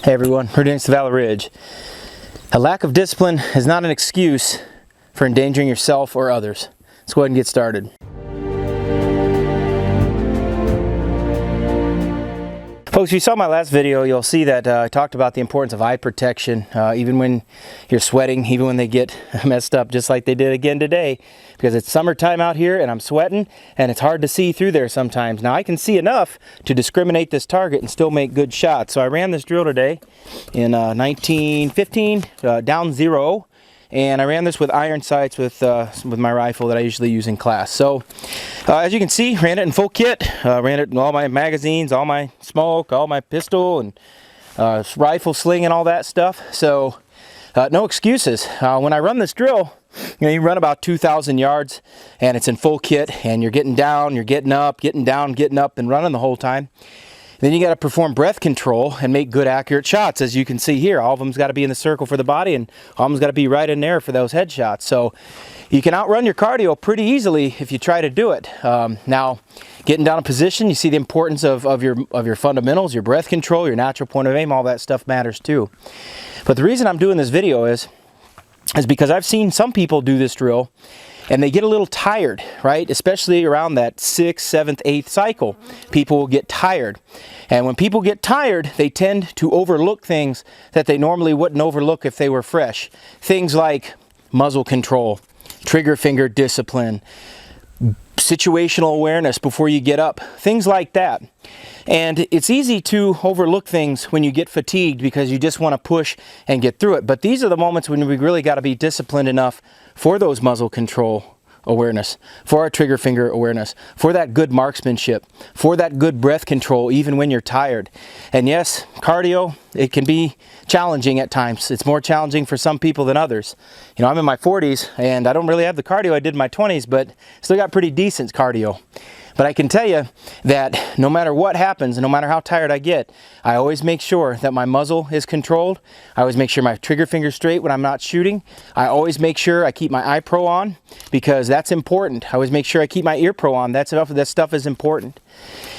Hey everyone, Reid against the Valor Ridge. A lack of discipline is not an excuse for endangering yourself or others. Let's go ahead and get started. Folks, if you saw my last video, you'll see that I talked about the importance of eye protection, even when you're sweating, even when they get messed up, just like they did again today, because it's summertime out here and I'm sweating and it's hard to see through there sometimes. Now I can see enough to discriminate this target and still make good shots. So I ran this drill today in 1915, down 0. And I ran this with iron sights with my rifle that I usually use in class. So as you can see, ran it in full kit, ran it in all my magazines, all my smoke, all my pistol and rifle sling and all that stuff. So no excuses. When I run this drill, you run about 2,000 yards and it's in full kit and you're getting down, you're getting up, getting down, getting up and running the whole time. Then you got to perform breath control and make good accurate shots. As you can see here, all of them's got to be in the circle for the body and all of them's got to be right in there for those headshots. So you can outrun your cardio pretty easily if you try to do it. Now, getting down in position, you see the importance of your fundamentals, your breath control, your natural point of aim, all that stuff matters too. But the reason I'm doing this video is because I've seen some people do this drill and they get a little tired, right? Especially around that 6th, 7th, 8th cycle. People will get tired. And when people get tired, they tend to overlook things that they normally wouldn't overlook if they were fresh. Things like muzzle control, trigger finger discipline, situational awareness before you get up, things like that. And it's easy to overlook things when you get fatigued because you just want to push and get through it. But these are the moments when we really got to be disciplined enough for those muzzle control awareness, for our trigger finger awareness, for that good marksmanship, for that good breath control even when you're tired. And yes, cardio, it can be challenging at times. It's more challenging for some people than others. You know, I'm in my 40s and I don't really have the cardio I did in my 20s, but still got pretty decent cardio. But I can tell you that no matter what happens, no matter how tired I get, I always make sure that my muzzle is controlled. I always make sure my trigger finger's straight when I'm not shooting. I always make sure I keep my eye pro on because that's important. I always make sure I keep my ear pro on. That stuff is important.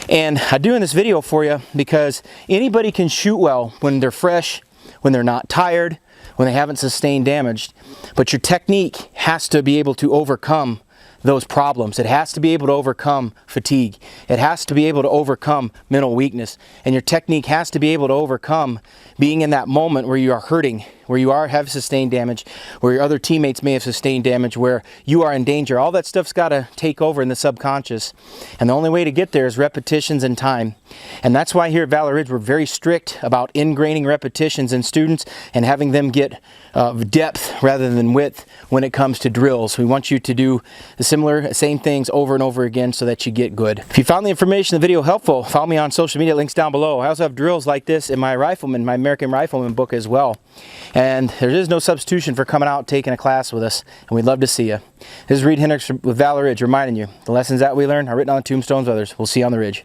And I'm doing this video for you because anybody can shoot well when they're fresh, when they're not tired, when they haven't sustained damage. But your technique has to be able to overcome those problems. It has to be able to overcome fatigue. It has to be able to overcome mental weakness. And your technique has to be able to overcome being in that moment where you are hurting, where you have sustained damage, where your other teammates may have sustained damage, where you are in danger. All that stuff's got to take over in the subconscious. And the only way to get there is repetitions and time. And that's why here at Valor Ridge we're very strict about ingraining repetitions in students and having them get depth rather than width when it comes to drills. We want you to do the same things over and over again so that you get good. If you found the information in the video helpful, follow me on social media, links down below. I also have drills like this in my Rifleman, my American Rifleman book as well. And there is no substitution for coming out taking a class with us, and we'd love to see you. This is Reid Henrichs with Valor Ridge reminding you, the lessons that we learn are written on the tombstones of others. We'll see you on the ridge.